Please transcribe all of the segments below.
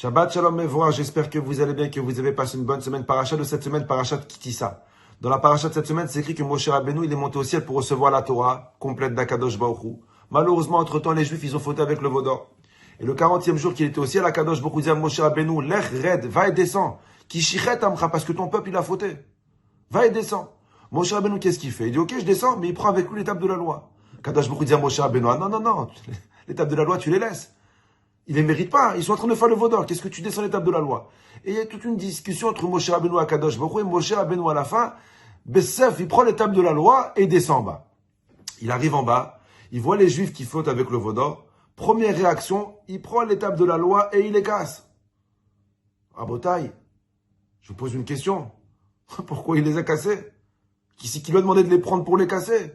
Shabbat Shalom Mevorach, j'espère que vous allez bien, que vous avez passé une bonne semaine. Paracha de cette semaine, Paracha de Kitissa. Dans la paracha de cette semaine, c'est écrit que Moshe Rabbeinu, il est monté au ciel pour recevoir la Torah complète d'Akadosh Baruch Hu. Malheureusement, entre-temps, les Juifs, ils ont fauté avec le Vaudor. Et le 40e jour qu'il était au ciel, Akadosh Baruch Hu dit à Moshe Rabbeinu, Lech Red, va et descends. Ki shichet amcha, parce que ton peuple, il a fauté. Va et descends. Moshe Rabbeinu, qu'est-ce qu'il fait? Il dit, ok, je descends, mais il prend avec lui l'étape de la loi. Akadosh Baruch Hu dit à Moshe Rabbeinu, ah non, l'étape de la loi, tu les laisses. Ils ne les méritent pas. Ils sont en train de faire le vaudor. Qu'est-ce que tu descends l'étape de la loi? Et il y a toute une discussion entre Moshe Rabbeinu et Akadosh Baruch Hu. Et Moshe Rabbeinu, à la fin, Bessef, il prend l'étape de la loi et descend en bas. Il arrive en bas. Il voit les Juifs qui flottent avec le vaudor. Première réaction, il prend l'étape de la loi et il les casse. Rabotai, je vous pose une question. Pourquoi il les a cassés? Qui c'est qui lui a demandé de les prendre pour les casser?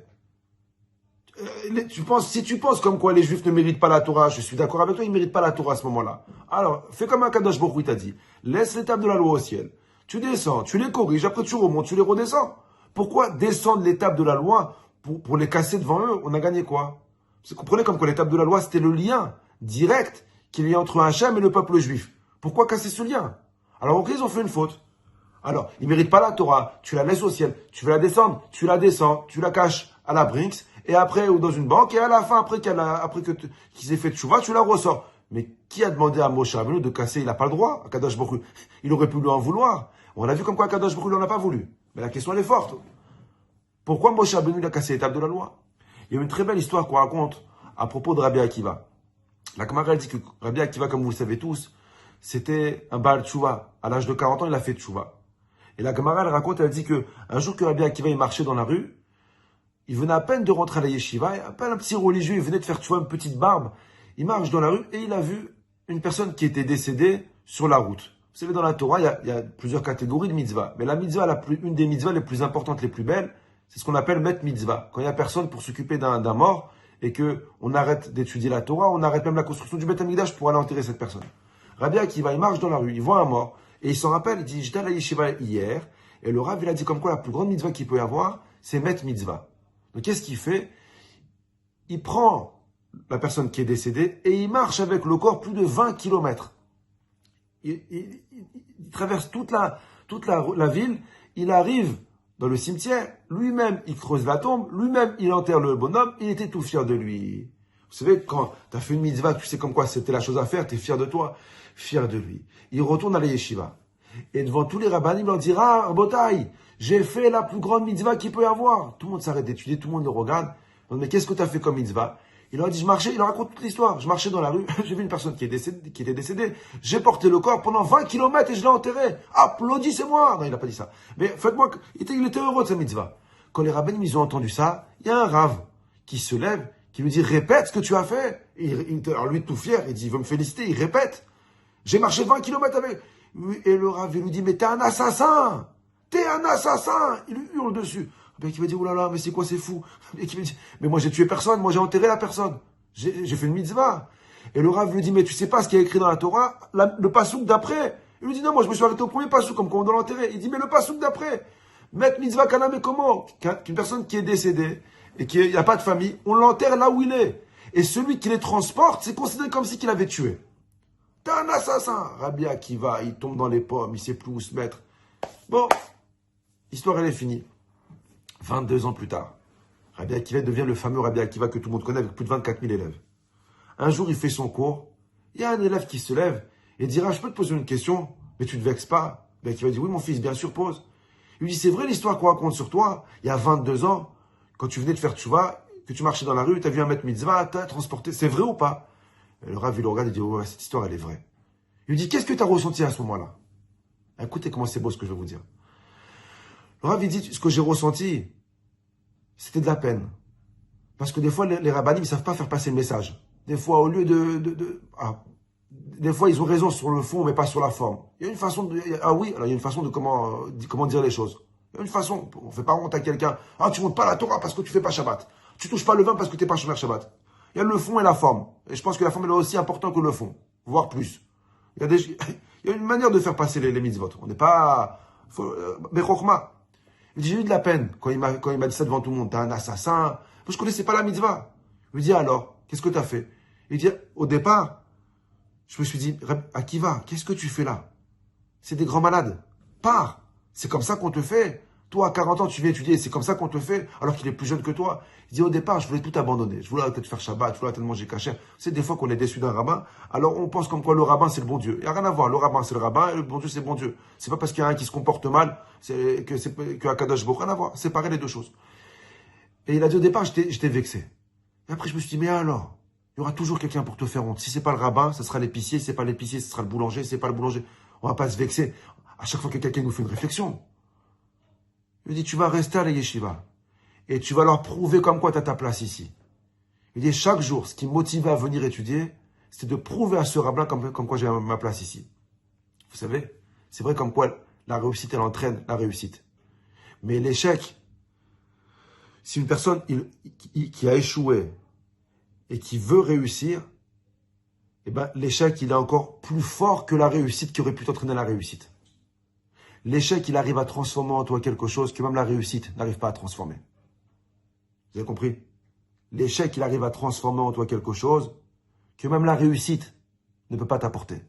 Si tu penses comme quoi les Juifs ne méritent pas la Torah, je suis d'accord avec toi, ils ne méritent pas la Torah à ce moment-là. Alors, fais comme Akadosh Baruch Hu t'a dit. Laisse l'étape de la loi au ciel. Tu descends, tu les corriges, après tu remontes, tu les redescends. Pourquoi descendre l'étape de la loi pour les casser devant eux? On a gagné quoi? Vous comprenez comme quoi l'étape de la loi, c'était le lien direct qu'il y a entre Hachem et le peuple juif. Pourquoi casser ce lien? Alors, ok, ils ont fait une faute. Alors, ils ne méritent pas la Torah, tu la laisses au ciel, tu veux la descendre, tu la descends, tu la caches à la Brinks, et après, ou dans une banque, et à la fin, après qu'ils aient fait tchouva, tu la ressors. Mais qui a demandé à Moshe Rabbeinu de casser? Il n'a pas le droit, Akadosh Baruch Hu. Il aurait pu lui en vouloir. On a vu comme quoi Akadosh Baruch Hu n'en a pas voulu. Mais la question, elle est forte. Pourquoi Moshe Rabbeinu a cassé l'étape de la loi? Il y a une très belle histoire qu'on raconte à propos de Rabbi Akiva. La Gemara dit que Rabbi Akiva, comme vous le savez tous, c'était un Baal Tchouva. À l'âge de 40 ans, il a fait tchouva. Et la Gemara, elle raconte, elle dit que un jour que Rabbi Akiva, il marchait dans la rue, il venait à peine de rentrer à la yeshiva, et à peine un petit religieux, il venait de faire, tu vois, une petite barbe. Il marche dans la rue et il a vu une personne qui était décédée sur la route. Vous savez, dans la Torah, il y a plusieurs catégories de mitzvah. Mais la mitzvah, une des mitzvahs les plus importantes, les plus belles, c'est ce qu'on appelle met mitzvah. Quand il n'y a personne pour s'occuper d'un mort et que on arrête d'étudier la Torah, on arrête même la construction du Beth Amikdash pour aller enterrer cette personne. Rabbi Akiva, il marche dans la rue, il voit un mort et il s'en rappelle, il dit, j'étais à la yeshiva hier et le Rav, il a dit comme quoi la plus grande mitzvah qu'il peut y avoir, c'est met mitzvah. Donc, qu'est-ce qu'il fait? Il prend la personne qui est décédée et il marche avec le corps plus de 20 kilomètres. Il traverse toute la ville. Il arrive dans le cimetière. Lui-même, il creuse la tombe. Lui-même, il enterre le bonhomme. Il était tout fier de lui. Vous savez, quand tu as fait une mitzvah, tu sais comme quoi c'était la chose à faire, tu es fier de toi, fier de lui. Il retourne à la yeshiva. Et devant tous les rabbanim, il leur dira, ah, Botaï, j'ai fait la plus grande mitzvah qu'il peut y avoir. Tout le monde s'arrête d'étudier, tout le monde le regarde. Mais qu'est-ce que tu as fait comme mitzvah? Il leur dit, il leur raconte toute l'histoire. Je marchais dans la rue, j'ai vu une personne qui était décédée. J'ai porté le corps pendant 20 kilomètres et je l'ai enterré. Applaudissez-moi! Non, il n'a pas dit ça. Mais faites-moi, il était heureux de sa mitzvah. Quand les rabbanim, ils ont entendu ça, il y a un rave qui se lève, qui lui dit, répète ce que tu as fait. Alors lui, tout fier, il dit, il veut me féliciter, il répète. J'ai marché 20 kilomètres avec. Et le rave, il lui dit, mais t'es un assassin! T'es un assassin! Il lui hurle dessus. Le qui va dire, oulala, mais c'est quoi, c'est fou? Et qui va dire, mais moi j'ai tué personne, moi j'ai enterré la personne. J'ai fait une mitzvah. Et le Rav lui dit, mais tu sais pas ce qu'il y a écrit dans la Torah? Le pasouk d'après. Il lui dit, non, moi je me suis arrêté au premier pasouk, comme quand on doit l'enterrer. Il dit, mais le pasouk d'après. Mettre mitzvah kaname comment? Qu'une personne qui est décédée et qui n'a pas de famille, on l'enterre là où il est. Et celui qui les transporte, c'est considéré comme si qu'il avait tué. T'es un assassin. Rabbi Akiva, il tombe dans les pommes, il sait plus où se mettre. Bon, l'histoire elle est finie. 22 ans plus tard, Rabbi Akiva devient le fameux Rabbi Akiva que tout le monde connaît avec plus de 24 000 élèves. Un jour, il fait son cours. Il y a un élève qui se lève et dira, je peux te poser une question, mais tu ne te vexes pas. Rabbi Akiva dit, oui, mon fils, bien sûr, pose. Il lui dit, c'est vrai l'histoire qu'on raconte sur toi, il y a 22 ans, quand tu venais de faire tchouva, que tu marchais dans la rue, tu as vu un maître mitzvah, tu as transporté, c'est vrai ou pas? Et le Rav, il le regarde et dit, ouais, cette histoire, elle est vraie. Il lui dit, qu'est-ce que tu as ressenti à ce moment-là? Écoutez comment c'est beau ce que je vais vous dire. Le Rav, il dit, ce que j'ai ressenti, c'était de la peine. Parce que des fois, les rabbanim, ils ne savent pas faire passer le message. Des fois, au lieu des fois, ils ont raison sur le fond, mais pas sur la forme. Il y a une façon de... alors il y a une façon de comment dire les choses. Il y a une façon. On ne fait pas honte à quelqu'un. Ah, tu ne montes pas la Torah parce que tu ne fais pas Shabbat. Tu ne touches pas le vin parce que tu n'es pas Shomer Shabbat. Il y a le fond et la forme. Et je pense que la forme, elle est aussi importante que le fond. Voire plus. Il y a une manière de faire passer les mitzvot. On n'est pas... Bechokma. Il dit, j'ai eu de la peine quand il m'a dit ça devant tout le monde. T'es un assassin. Moi, je ne connaissais pas la mitzvah. Je lui dis, alors, qu'est-ce que tu as fait? Il dit, au départ, Je me suis dit, Akiva, qu'est-ce que tu fais là? C'est des grands malades. Pars. C'est comme ça qu'on te fait. Toi, à 40 ans, tu viens étudier, c'est comme ça qu'on te fait, alors qu'il est plus jeune que toi. Il dit, au départ, je voulais tout abandonner. Je voulais arrêter de faire Shabbat, je voulais arrêter de manger cachère. C'est des fois qu'on est déçu d'un rabbin, alors on pense comme quoi le rabbin, c'est le bon Dieu. Il n'y a rien à voir. Le rabbin, c'est le rabbin, et le bon Dieu, c'est le bon Dieu. C'est pas parce qu'il y a un qui se comporte mal, que Akadosh Baruch Hu, rien à voir. C'est pareil les deux choses. Et il a dit au départ, j'étais vexé. Et après, je me suis dit, mais alors, il y aura toujours quelqu'un pour te faire honte. Si c'est pas le rabbin, ce sera l'épicier. Si c'est pas l'épicier, ce sera le boulanger. Si c'est pas le boulanger, on va pas se vexer. À chaque fois que quelqu'un nous fait une réflexion. Il dit, tu vas rester à la yeshiva. Et tu vas leur prouver comme quoi tu as ta place ici. Il dit, chaque jour, ce qui me motivait à venir étudier, c'était de prouver à ce rabbin comme quoi j'ai ma place ici. Vous savez, c'est vrai comme quoi la réussite, elle entraîne la réussite. Mais l'échec, si une personne qui a échoué et qui veut réussir, eh ben, l'échec, il est encore plus fort que la réussite qui aurait pu t'entraîner à la réussite. L'échec, il arrive à transformer en toi quelque chose que même la réussite n'arrive pas à transformer. Vous avez compris? L'échec, il arrive à transformer en toi quelque chose que même la réussite ne peut pas t'apporter.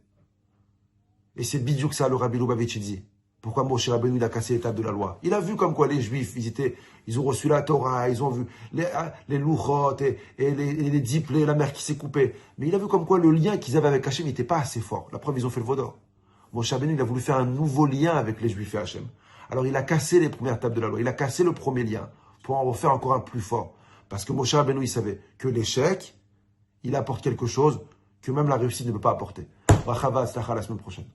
Et c'est bidiouk ça, le Rabbi Lubavitch dit. Pourquoi Moshe Rabbeinu, il a cassé l'étape de la loi? Il a vu comme quoi les Juifs, ils ont reçu la Torah, ils ont vu les louchot et les diplés, la mer qui s'est coupée. Mais il a vu comme quoi le lien qu'ils avaient avec Hachem n'était pas assez fort. La preuve, ils ont fait le vaudor. Moshe Rabbeinu, il a voulu faire un nouveau lien avec les Juifs et Hachem. Alors il a cassé les premières tables de la loi, il a cassé le premier lien pour en refaire encore un plus fort. Parce que Moshe Rabbeinu, il savait que l'échec, il apporte quelque chose que même la réussite ne peut pas apporter. La semaine prochaine.